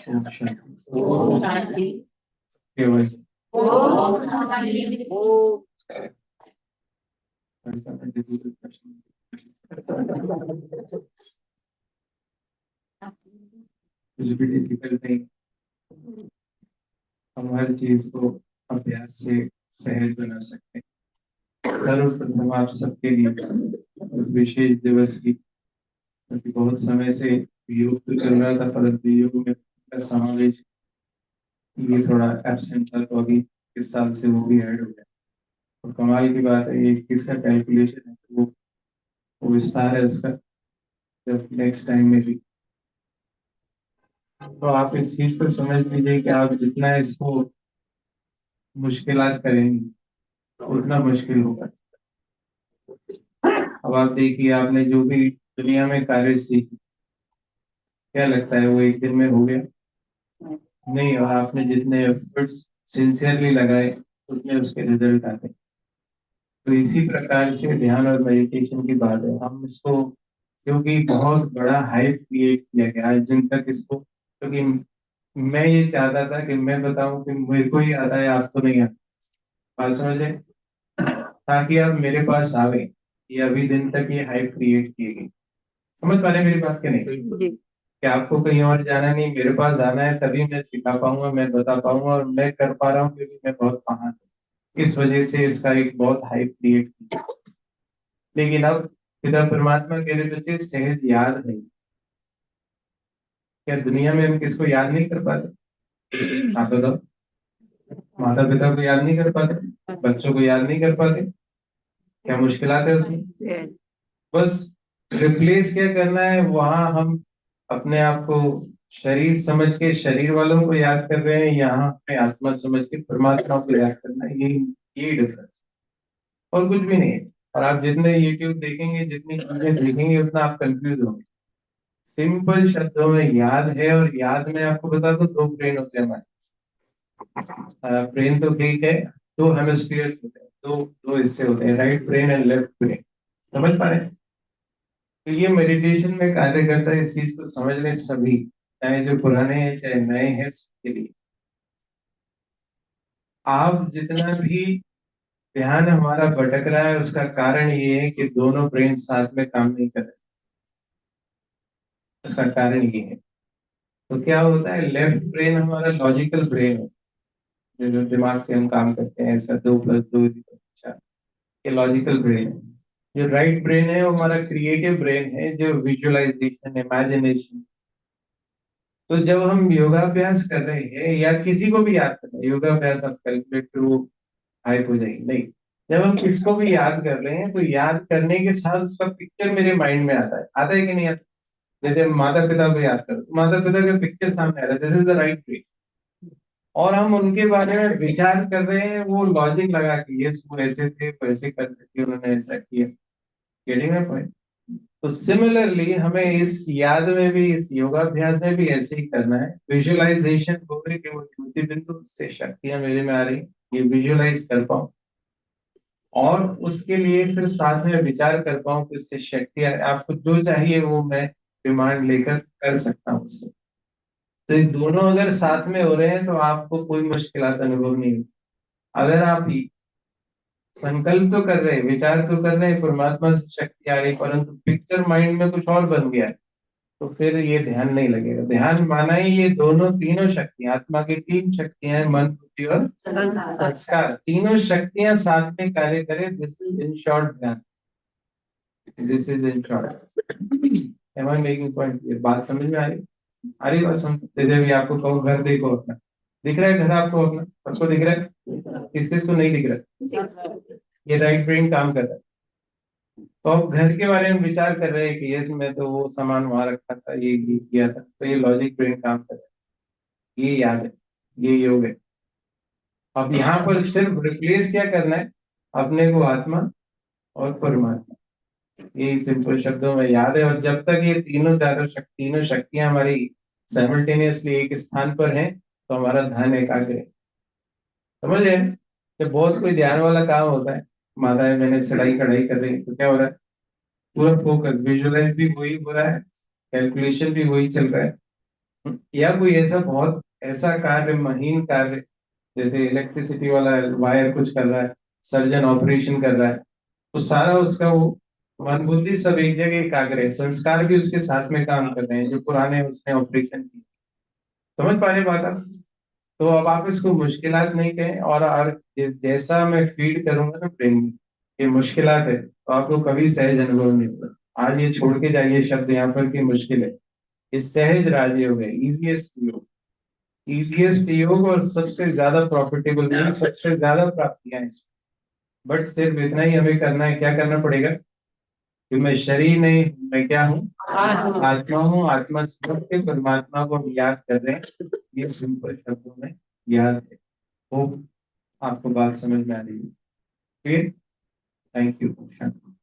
ओम शांति। ओम शांति। केवल ओम शांति। ऐसा है डिजिटल प्रश्न कुछ भी डिफिकल्ट नहीं। हम हर चीज को अभ्यास से सहज बना सकते हैं। सर्वप्रथम आप सबके लिए उस विशेष दिवस की, क्योंकि बहुत समय से योग तो चल रहा था परंतु योग में का समावेश ये थोड़ा एब्सेंट था, तो अभी इस साल से वो भी ऐड हो गया। और कमाल की बात है, ये किसका कैलकुलेशन है, तो वो विस्तार है उसका, जब नेक्स्ट टाइम में भी। तो आप इस चीज को समझ लीजिए कि आप जितना इसको मुश्किलात करेंगे उतना मुश्किल होगा। अब आप देखिए, आपने जो भी दुनिया में कार्य सीखी, क्या लगता है वो एक दिन में हो गया? नहीं। और आपने जितने एफर्ट्स सिंसियरली लगाए उतने उसके रिजल्ट आते हैं। तो इसी प्रकार से ध्यान और मेडिटेशन की बात है, हम इसको, क्योंकि बहुत बड़ा हाइप क्रिएट किया गया आज दिन तक इसको, क्योंकि मैं ये चाहता था कि मैं बताऊं कि मेरे को ही आता है, आपको नहीं आता। बात समझे? ताकि आप मेरे पास आवे। ये अभी दिन तक ये हाइप क्रिएट की गई। समझ पा रहे हैं मेरी बात के नहीं? जी। कि आपको कहीं और जाना नहीं, मेरे पास आना है, तभी मैं सिखा पाऊंगा, मैं बता पाऊंगा, और मैं कर पा रहा हूँ क्योंकि मैं बहुत महान हूँ। इस वजह से इसका एक बहुत हाइप क्रिएट की। लेकिन अब पिता परमात्मा कह रहे बच्चे सहज याद नहीं। क्या दुनिया में हम किसको याद नहीं कर पाते? आप बताओ। माता पिता को याद नहीं कर पाते, बच्चों को याद नहीं कर पाते, क्या मुश्किलात है उसमें? बस रिप्लेस क्या करना है, वहां हम अपने आप को शरीर समझ के शरीर वालों को याद कर रहे हैं, यहाँ हमें आत्मा समझ के परमात्मा को याद करना है। यही डिफरेंस, और कुछ भी नहीं है। और आप जितने यूट्यूब देखेंगे, जितनी चीजें देखेंगे, उतना आप कंफ्यूज होंगे। सिंपल शब्दों में याद है, और याद में आपको बता दो दो ब्रेन होते हैं हमारे। ब्रेन तो ठीक है, दो हेमिस्फीयर्स होते हैं, दो दो हिस्से होते हैं, right brain and left brain. समझ पा रहे हैं? तो ये मेडिटेशन में कार्य करता है, इस चीज को समझ लें सभी, चाहे जो पुराने हैं चाहे नए हैं, सबके लिए। आप जितना भी ध्यान हमारा भटक रहा है, उसका कारण ये है कि दोनों ब्रेन साथ में काम नहीं कर रहे। उसका कारण ये है। तो क्या होता है, लेफ्ट ब्रेन हमारा लॉजिकल ब्रेन है, जो दिमाग से हम काम करते हैं, ऐसा 2 + 2 = 4, ये लॉजिकल ब्रेन है। जो राइट ब्रेन है वो हमारा क्रिएटिव ब्रेन है, जो विजुअलाइजेशन, इमेजिनेशन। तो जब हम योगाभ्यास कर रहे हैं या किसी को भी याद कर रहे हैं, योगाभ्यास आप कैलकुलेट करो, हाइप हो जाएगी नहीं। जब हम किसको भी याद कर रहे हैं, तो याद करने के साथ उसका पिक्चर मेरे माइंड में आता है कि नहीं आता? जैसे माता पिता को याद करो, तो माता पिता का पिक्चर सामने आ रहा है, this is the right way. और हम उनके बारे में विचार कर रहे हैं, वो लॉजिक लगा के, यस वो ऐसे थे, वैसे करते थे, उन्होंने ऐसा किया। Getting my point? तो सिमिलरली हमें इस याद में भी, इस योगाभ्यास में भी ऐसे ही करना है। विजुअलाइजेशन हो रही कि वो ज्योति बिंदु से शक्तियां मेरे में आ रही, ये विजुअलाइज कर पाऊं, और उसके लिए फिर साथ में विचार कर पाऊं कि इससे शक्ति आपको जो चाहिए वो मैं डिमांड लेकर कर सकता हूँ उससे। तो ये दोनों अगर साथ में हो रहे हैं तो आपको कोई मुश्किलात अनुभव नहीं होगी। अगर आप संकल्प तो कर रहे हैं, विचार तो कर रहे हैं, परमात्मा से शक्ति आ रही, परंतु पिक्चर माइंड में कुछ और बन गया है, तो फिर ये ध्यान नहीं लगेगा। ध्यान माना ही ये दोनों तीनों शक्तियां, आत्मा की 3 शक्तियां हैं, मन बुद्धि और संस्कार, तीनों शक्तियां साथ में कार्य करें। दिस इज इन शॉर्ट ध्यान। This is in short. Am I making point? ये बात समझ में आ रही बात समझ? जैसे भी आपको कहो घर देखो अपना, दिख रहा है घर आपको अपना? सबको दिख रहा है? किस किस को नहीं दिख रहा? ये राइट ब्रेन काम कर रहा है। तो आप घर के बारे में विचार कर रहे हैं कि यस मैं तो वो सामान वहां रखा था, ये किया था, तो ये लॉजिक ब्रेन काम कर रहा है, ये याद है, ये योग है। अब यहाँ पर सिर्फ रिप्लेस क्या करना है, अपने को आत्मा और परमात्मा, यही सिंपल शब्दों में याद है। और जब तक ये तीनों शक्तियां हमारी साइमल्टेनियसली एक स्थान पर हैं, तो हमारा ध्यान एकाग्र है। समझ रहे हैं? जब बहुत कोई ध्यान वाला काम होता है, माताएं मैंने सड़ाई कढ़ाई कर रही है, तो क्या हो रहा है, पूरा फोकस, विजुअलाइज भी वही हो रहा है, कैलकुलेशन भी वही चल रहा है, या कोई ऐसा बहुत ऐसा कार्य, महीन कार्य, जैसे इलेक्ट्रिसिटी वाला वायर कुछ कर रहा है, सर्जन ऑपरेशन कर रहा है, तो सारा उसका वो मन बुद्धि सब एक जगह एकाग्र है, संस्कार भी उसके साथ में काम कर रहे हैं जो पुराने उसने ऑपरेशन की। समझ पा रहे बात आप? तो अब आप इसको मुश्किलात नहीं कहें, और जैसा मैं फीड करूंगा ना ब्रेन में ये मुश्किलात है, तो आपको कभी सहज अनुभव नहीं होगा। आज ये छोड़ के जाइए शब्द यहाँ पर कि मुश्किल है, ये सहज राजयोग है, इजीएस्ट योग। इजीएस्ट योग और सबसे ज्यादा प्रॉफिटेबल योग, सबसे ज्यादा प्राप्तियां हैं। बट सिर्फ इतना ही हमें करना है, क्या करना पड़ेगा कि मैं शरीर नहीं, मैं क्या हूँ, आत्मा। आत्मा हूँ। आत्मा समझ के परमात्मा को हम याद कर रहे हैं, ये सिंपल शब्दों में याद है। होप आपको बात समझ में आ रही है। फिर थैंक यू।